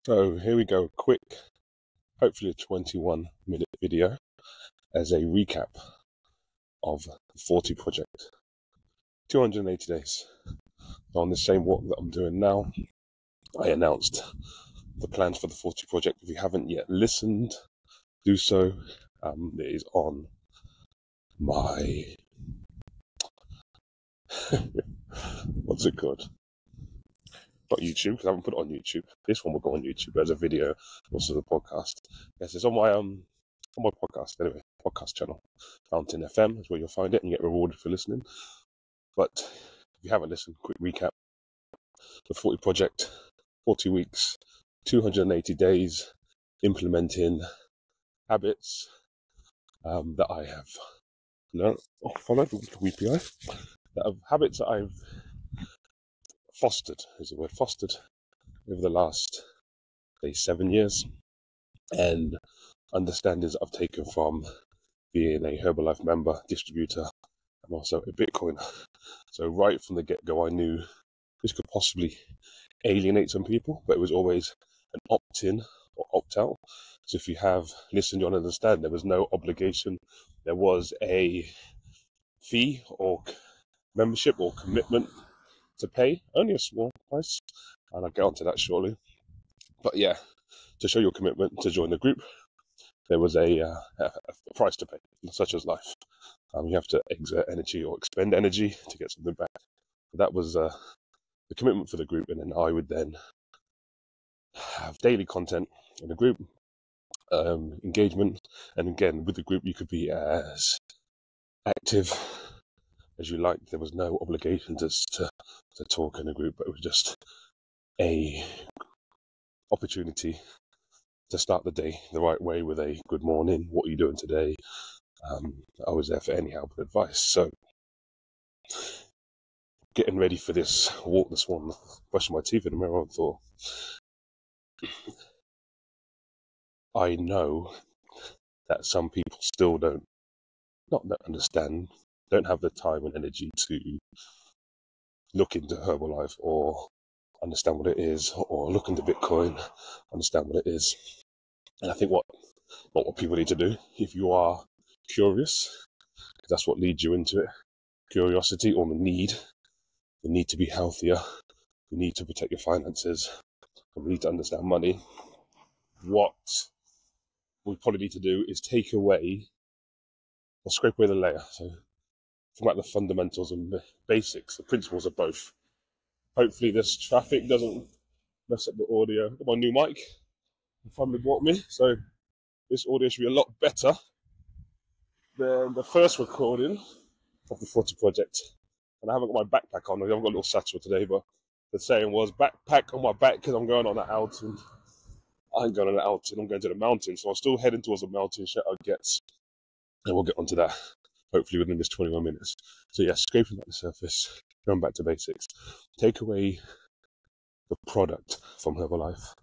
So here we go, quick, hopefully a 21-minute video as a recap of the 40 project. 280 days. On the same walk that I'm doing now, I announced the plans for the 40 project. If you haven't yet listened, do so. It is on my, what's it called? Not YouTube, because I haven't put it on YouTube. This one will go on YouTube as a video, also the podcast. Yes, it's on my podcast, anyway, podcast channel. Fountain FM is where you'll find it and get rewarded for listening. But if you haven't listened, quick recap. The 40 project, 40 weeks, 280 days, implementing habits that I have learned, followed, WPI, habits that I've fostered, is the word, fostered, over the last, say, 7 years, and understandings that I've taken from being a Herbalife member, distributor, and also a Bitcoiner. So right from the get-go, I knew this could possibly alienate some people, but it was always an opt-in or opt-out. So if you have listened, you'll understand there was no obligation. There was a fee or membership or commitment to pay, only a small price, and I'll get onto that shortly. But yeah, to show your commitment to join the group, there was a price to pay, such as life. You have to exert energy or expend energy to get something back. That was the commitment for the group, and then I would then have daily content in the group, engagement, and again, with the group, you could be as active as you like. There was no obligation to talk in a group, but it was just a opportunity to start the day the right way with a good morning, what are you doing today? I was there for any help and advice. So getting ready for this walk this morning, brushing my teeth in the mirror, I thought, I know that some people still don't understand, don't have the time and energy to look into Herbalife or understand what it is, or look into Bitcoin, understand what it is. And I think what people need to do, if you are curious, because that's what leads you into it, curiosity or the need to be healthier, the need to protect your finances, and we need to understand money. What we probably need to do is take away or scrape away the layer. So think about the fundamentals and the basics, the principles of both. Hopefully this traffic doesn't mess up the audio. I've got my new mic. My family bought me, so this audio should be a lot better than the first recording of the 40 project. And I haven't got my backpack on. I haven't got a little satchel today, but the saying was backpack on my back because I'm going on an outing. I ain't going on an outing, I'm going to the mountain. So I'm still heading towards the mountain, shout out Gets. And we'll get onto that, hopefully within this 21 minutes. So yeah, scraping back the surface, going back to basics. Take away the product from Herbalife,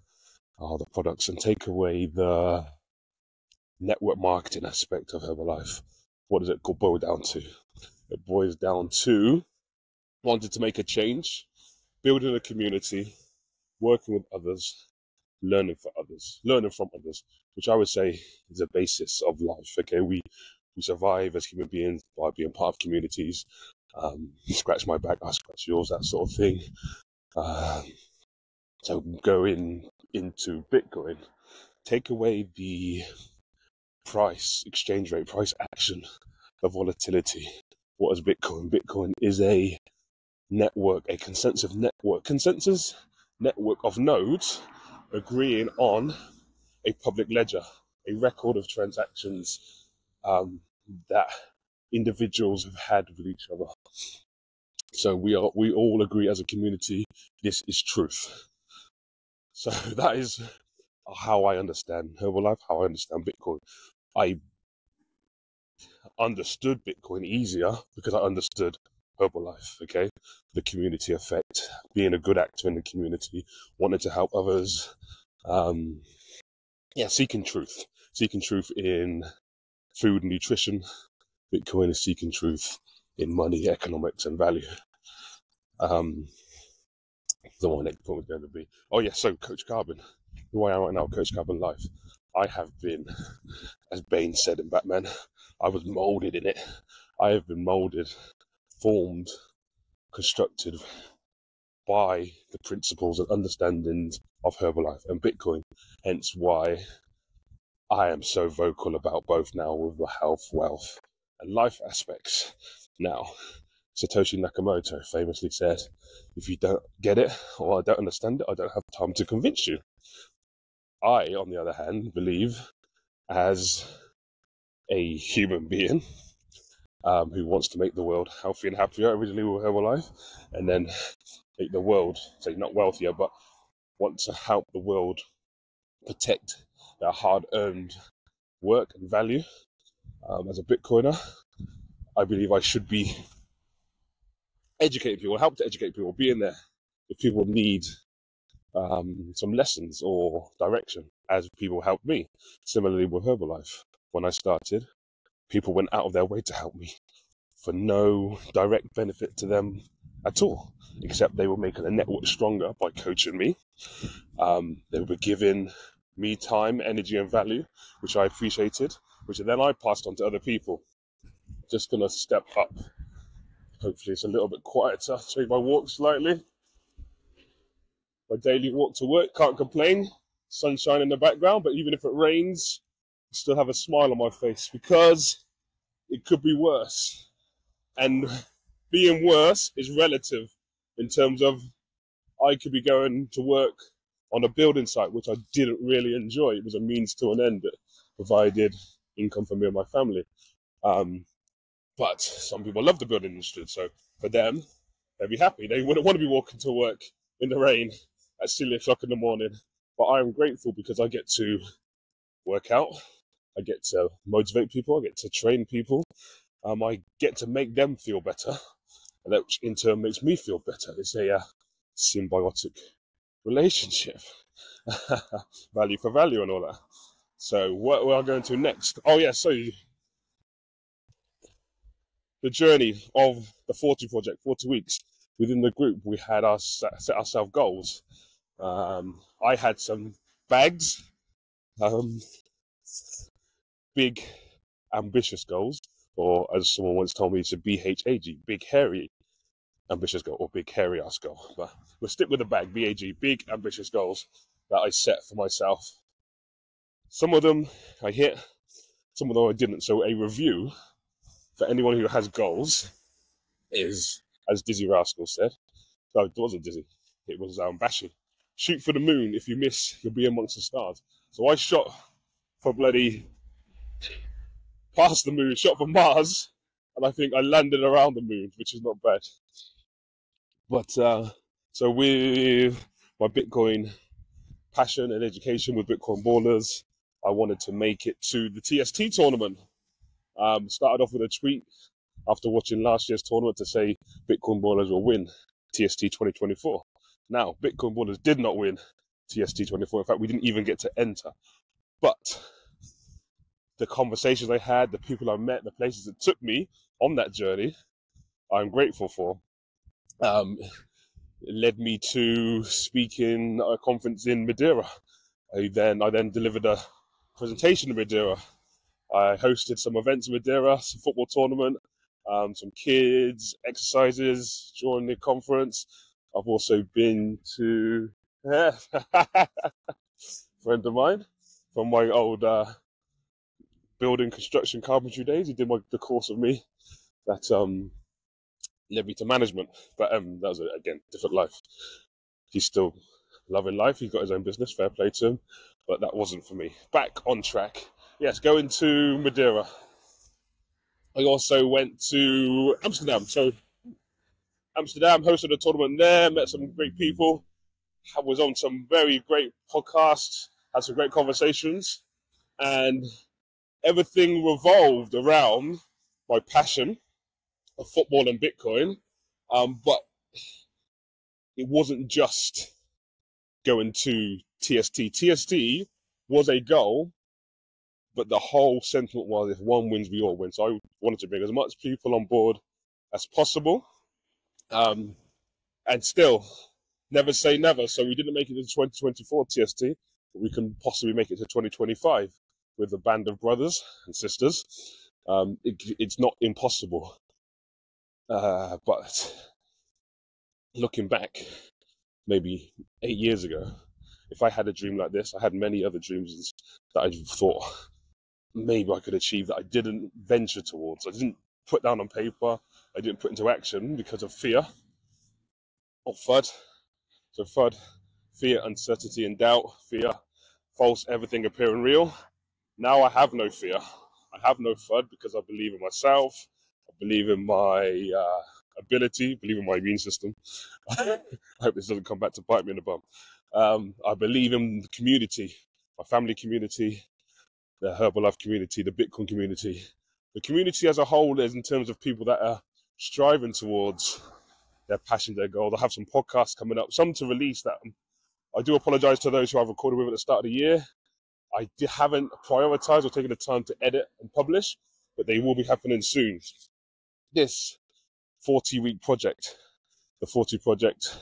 the products, and take away the network marketing aspect of Herbalife. What does it boil down to? It boils down to wanting to make a change, building a community, working with others, learning from others, which I would say is the basis of life. Okay, we survive as human beings by being part of communities. You scratch my back, I scratch yours, that sort of thing. So going into Bitcoin, take away the price, exchange rate, price action, the volatility. What is Bitcoin? Bitcoin is a network, a consensus network of nodes agreeing on a public ledger, a record of transactions that individuals have had with each other. So we all agree as a community, this is truth. So that is how I understand Herbalife, how I understand Bitcoin. I understood Bitcoin easier because I understood Herbalife, okay? The community effect, being a good actor in the community, wanting to help others, seeking truth in food and nutrition. Bitcoin is seeking truth in money, economics, and value. The one next point was going to be, so Coach Carbon. who I am right now, Coach Cabin Life, I have been, as Bane said in Batman, I was molded in it. I have been molded, formed, constructed by the principles and understandings of Herbalife and Bitcoin. Hence why I am so vocal about both now with the health, wealth, and life aspects. Now, Satoshi Nakamoto famously said, if you don't get it or I don't understand it, I don't have time to convince you. I, on the other hand, believe as a human being who wants to make the world healthy and happier, originally with Herbalife, and then make the world, say not wealthier, but want to help the world protect their hard-earned work and value. As a Bitcoiner, I believe I should be educating people, help to educate people, being there if people need some lessons or direction, as people helped me. Similarly with Herbalife, when I started, people went out of their way to help me for no direct benefit to them at all, except they were making a network stronger by coaching me. They were giving me time, energy, and value, which I appreciated, which then I passed on to other people. Just gonna step up. Hopefully it's a little bit quieter. Change my walk slightly. My daily walk to work, can't complain. Sunshine in the background, but even if it rains, I still have a smile on my face because it could be worse. And being worse is relative in terms of I could be going to work on a building site, which I didn't really enjoy. It was a means to an end that provided income for me and my family. But some people love the building industry, so for them, they'd be happy. They wouldn't want to be walking to work in the rain at silly o'clock in the morning. But I am grateful because I get to work out, I get to motivate people, I get to train people, I get to make them feel better, and that in turn makes me feel better. It's a symbiotic relationship, value for value and all that. So what we are going to next? Oh yeah, so the journey of the 40 project, 40 weeks. Within the group, we had set ourselves goals. I had some bags, big, ambitious goals, or as someone once told me, it's a BHAG, big, hairy, ambitious goal, or big, hairy ass goal. But we'll stick with the bag, BAG, big, ambitious goals that I set for myself. Some of them I hit, some of them I didn't. So a review for anyone who has goals is, as Dizzy Rascal said, no, it wasn't Dizzy, it was Bashi. Shoot for the moon. If you miss, you'll be amongst the stars. So I shot for bloody past the moon, shot for Mars, and I think I landed around the moon, which is not bad. But so with my Bitcoin passion and education with Bitcoin Ballers, I wanted to make it to the TST tournament. Started off with a tweet after watching last year's tournament to say Bitcoin Ballers will win TST 2024. Now, Bitcoin Ballers did not win TST 24. In fact, we didn't even get to enter. But the conversations I had, the people I met, the places that took me on that journey, I'm grateful for. It led me to speaking at a conference in Madeira. I then delivered a presentation in Madeira. I hosted some events in Madeira, some football tournament, some kids, exercises during the conference. I've also been to a friend of mine from my old building construction carpentry days. He did the course with me that led me to management. But that was, again, different life. He's still loving life. He's got his own business, fair play to him. But that wasn't for me. Back on track. Yes, going to Madeira. I also went to Amsterdam. So Amsterdam, hosted a tournament there, met some great people, was on some very great podcasts, had some great conversations, and everything revolved around my passion of football and Bitcoin. But it wasn't just going to TST. TST was a goal, but the whole sentiment was if one wins, we all win. So I wanted to bring as much people on board as possible. And still, never say never. So we didn't make it to 2024 TST. we can possibly make it to 2025 with a band of brothers and sisters. It's not impossible. But looking back, maybe 8 years ago, if I had a dream like this, I had many other dreams that I thought maybe I could achieve that I didn't venture towards. I didn't put down on paper. I didn't put into action because of fear or FUD. So FUD, fear, uncertainty and doubt, fear, false, everything appearing real. Now I have no fear. I have no FUD because I believe in myself. I believe in my ability, believe in my immune system. I hope this doesn't come back to bite me in the bum. I believe in the community, my family community, the Herbalife community, the Bitcoin community. The community as a whole is in terms of people that are striving towards their passion, their goal. I have some podcasts coming up, some to release that. I do apologize to those who I've recorded with at the start of the year. I haven't prioritized or taken the time to edit and publish, but they will be happening soon. This 40-week project, the 40 project,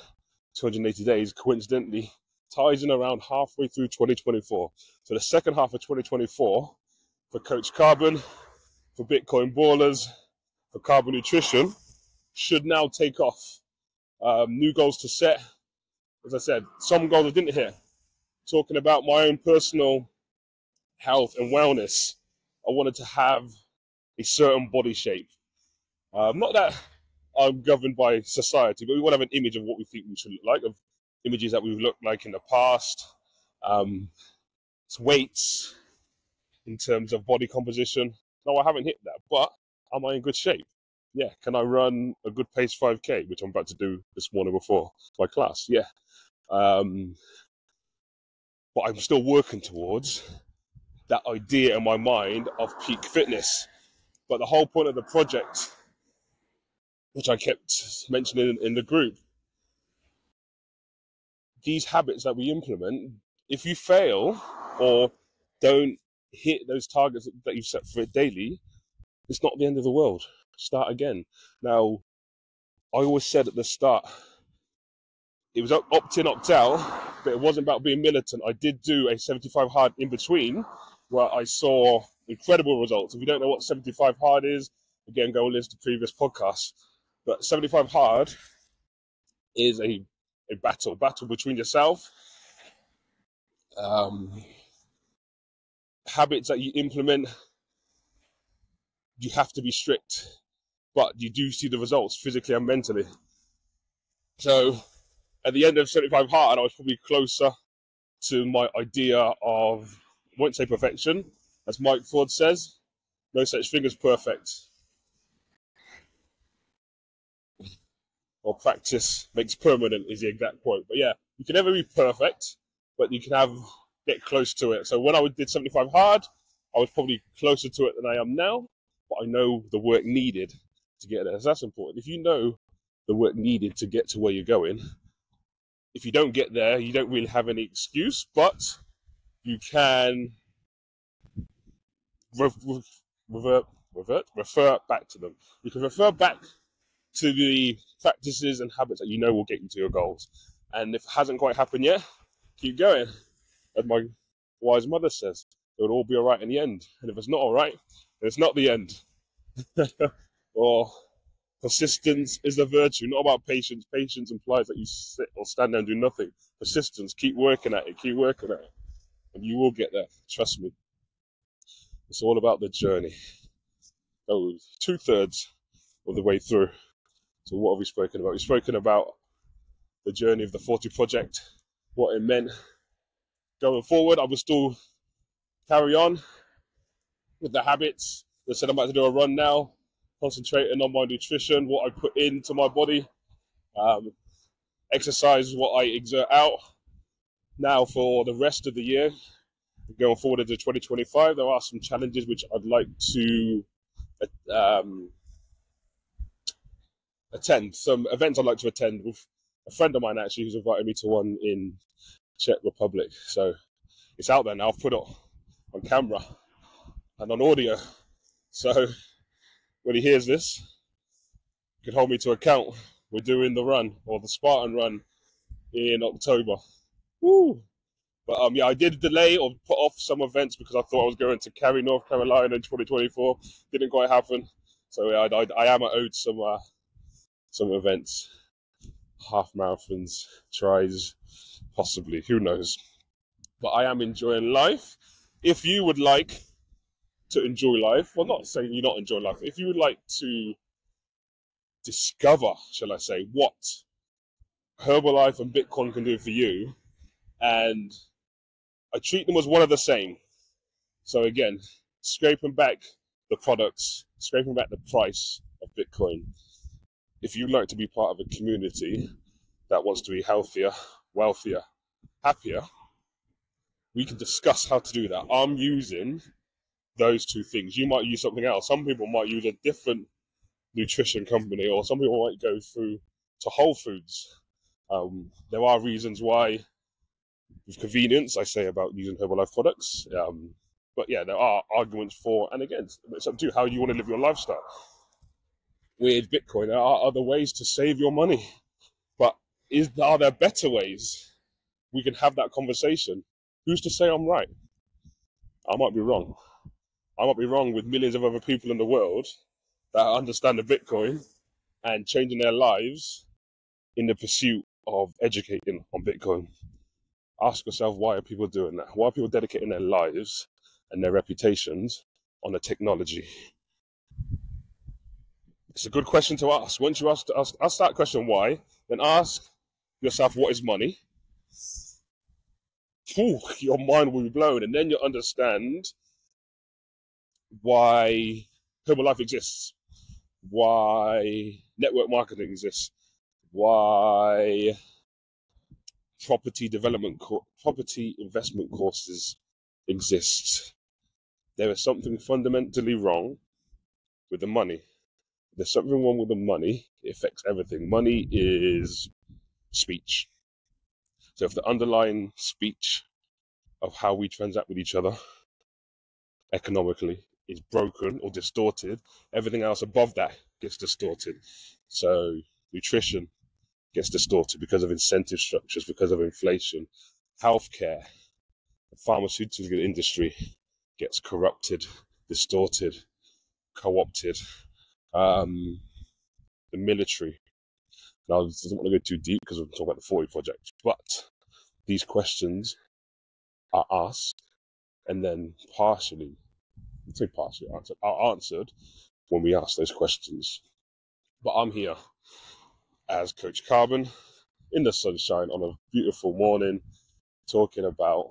280 days, coincidentally, ties in around halfway through 2024. So the second half of 2024 for Coach Carbon, for Bitcoin Ballers, for Carbon Nutrition should now take off. New goals to set. As I said, some goals I didn't hit. Talking about my own personal health and wellness, I wanted to have a certain body shape. Not that I'm governed by society, but we want to have an image of what we think we should look like, of images that we've looked like in the past. Weights in terms of body composition. No, I haven't hit that, but am I in good shape? Yeah. Can I run a good pace 5K, which I'm about to do this morning before my class? Yeah. But I'm still working towards that idea in my mind of peak fitness. But the whole point of the project, which I kept mentioning in the group, these habits that we implement, if you fail or don't hit those targets that you've set for it daily, it's not the end of the world. Start again. Now, I always said at the start, it was opt in, opt out, but it wasn't about being militant. I did do a 75 hard in between where I saw incredible results. If you don't know what 75 hard is, again, go and listen to previous podcasts. But 75 hard is a battle between yourself, habits that you implement. You have to be strict, but you do see the results physically and mentally. So at the end of 75 hard, I was probably closer to my idea of, I won't say perfection, as Mike Ford says, no such thing as perfect. Or practice makes permanent is the exact quote. But yeah, you can never be perfect, but you can get close to it. So when I did 75 hard, I was probably closer to it than I am now, but I know the work needed to get there. So that's important. If you know the work needed to get to where you're going, if you don't get there, you don't really have any excuse, but you can refer back to them. You can refer back to the practices and habits that you know will get you to your goals. And if it hasn't quite happened yet, keep going. As my wise mother says, it will all be all right in the end. And if it's not all right, then it's not the end. Or persistence is a virtue, not about patience. Patience implies that you sit or stand there and do nothing. Persistence, keep working at it, and you will get there. Trust me. It's all about the journey. Oh, 2/3 of the way through. So what have we spoken about? We've spoken about the journey of the 40 project, what it meant. Going forward, I will still carry on with the habits. I said I'm about to do a run now, concentrating on my nutrition, what I put into my body. Exercise is what I exert out. Now for the rest of the year, going forward into 2025, there are some challenges which I'd like to attend. Some events I'd like to attend with a friend of mine actually who's invited me to one in Czech Republic. So it's out there now. I've put it on camera and on audio. So when he hears this, he can hold me to account. We're doing the run, or the Spartan run, in October. Woo! But yeah, I did delay or put off some events because I thought I was going to Cary, North Carolina in 2024. Didn't quite happen. So yeah, I am owed some events, half marathons, tries, possibly. Who knows? But I am enjoying life. If you would like to enjoy life, well, not saying you not enjoy life. If you would like to discover, shall I say, what Herbalife and Bitcoin can do for you, and I treat them as one of the same. So again, scraping back the products, scraping back the price of Bitcoin. If you'd like to be part of a community that wants to be healthier, wealthier, happier, we can discuss how to do that. I'm using those two things. You might use something else. Some people might use a different nutrition company, or some people might go through to Whole Foods. There are reasons why, with convenience, I say about using Herbalife products. But yeah, there are arguments for and against. It's up to you how you want to live your lifestyle. With Bitcoin, there are other ways to save your money. But are there better ways? We can have that conversation. Who's to say I'm right? I might be wrong. I might be wrong with millions of other people in the world that understand the Bitcoin and changing their lives in the pursuit of educating on Bitcoin. Ask yourself, why are people doing that? Why are people dedicating their lives and their reputations on the technology? It's a good question to ask. Once you ask that question, why, then ask yourself, what is money? Your mind will be blown, and then you'll understand why Herbalife exists, why network marketing exists, why property investment courses exist. There is something fundamentally wrong with the money. There's something wrong with the money. It affects everything. Money is speech. So if the underlying speech of how we transact with each other economically is broken or distorted, everything else above that gets distorted. So nutrition gets distorted because of incentive structures, because of inflation. Healthcare, the pharmaceutical industry gets corrupted, distorted, co-opted. The military. Now, I don't want to go too deep because we're talking about the 40 project, but these questions are asked and then are answered when we ask those questions. But I'm here as Coach Carbon in the sunshine on a beautiful morning, talking about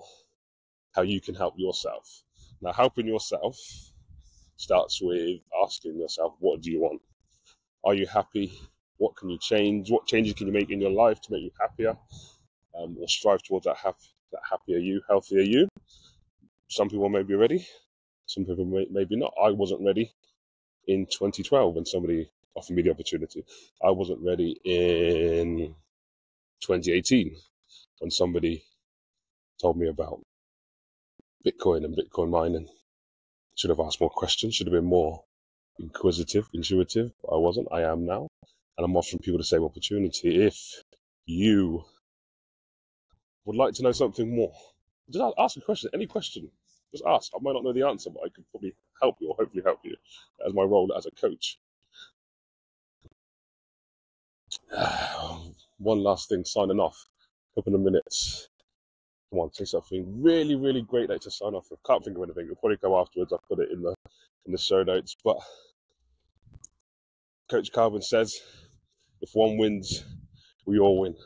how you can help yourself. Now, helping yourself starts with asking yourself, what do you want? Are you happy? What can you change? What changes can you make in your life to make you happier? Or strive towards that happier you, healthier you. Some people may be ready. Some people maybe not. I wasn't ready in 2012 when somebody offered me the opportunity. I wasn't ready in 2018 when somebody told me about Bitcoin and Bitcoin mining. Should have asked more questions, should have been more inquisitive, intuitive, but I wasn't. I am now. And I'm offering people the same opportunity. If you would like to know something more, just ask a question, any question. Just ask. I might not know the answer, but I could probably help you or hopefully help you as my role as a coach. One last thing, signing off. Couple of minutes. Come on, say something really, really great to sign off with. Can't think of anything. It'll probably come afterwards. I'll put it in the show notes. But Coach Carbon says, if one wins, we all win.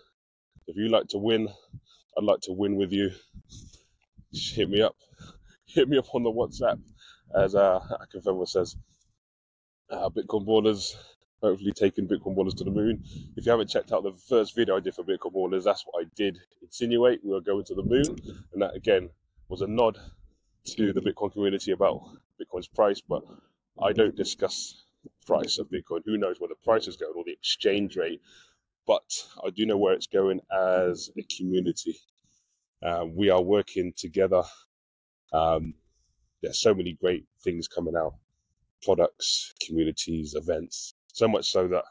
If you like to win, I'd like to win with you. Just hit me up. Hit me up on the WhatsApp, as Akinfenwa says. Bitcoin Ballers, hopefully taking Bitcoin Ballers to the moon. If you haven't checked out the first video I did for Bitcoin Ballers, that's what I did insinuate. We were going to the moon. And that, again, was a nod to the Bitcoin community about Bitcoin's price. But I don't discuss the price of Bitcoin. Who knows where the price is going or the exchange rate. But I do know where it's going as a community. We are working together. There's so many great things coming out. Products, communities, events. So much so that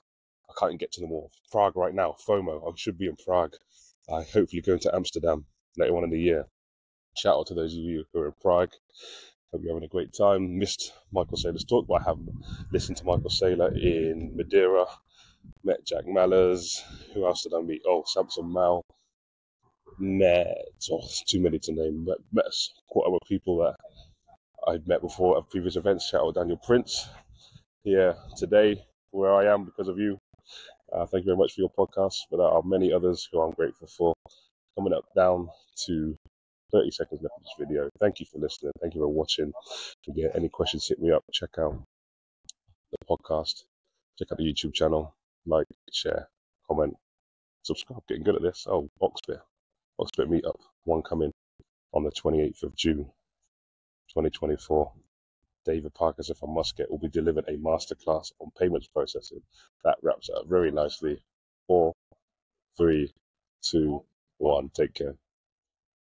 I can't get to them all. Prague right now, FOMO. I should be in Prague. I hopefully going to Amsterdam later on in the year. Shout out to those of you who are in Prague. Hope you're having a great time. Missed Michael Saylor's talk, but I have listened to Michael Saylor in Madeira. Met Jack Mallers. Who else did I meet? Oh, Samson Mal. It's too many to name. Met quite a lot of people that I'd met before at previous events. Shout out Daniel Prince. Here today, where I am because of you. Thank you very much for your podcast. But there are many others who I'm grateful for. Coming up down to 30 seconds left of this video. Thank you for listening. Thank you for watching. Again, any questions, hit me up. Check out the podcast. Check out the YouTube channel. Like, share, comment, subscribe. Getting good at this. Oh, Oxford meetup. One coming on the 28th of June, 2024. David Parkinson from Muscat will be delivering a masterclass on payments processing. That wraps it up very nicely. 4, 3, 2, 1. Take care.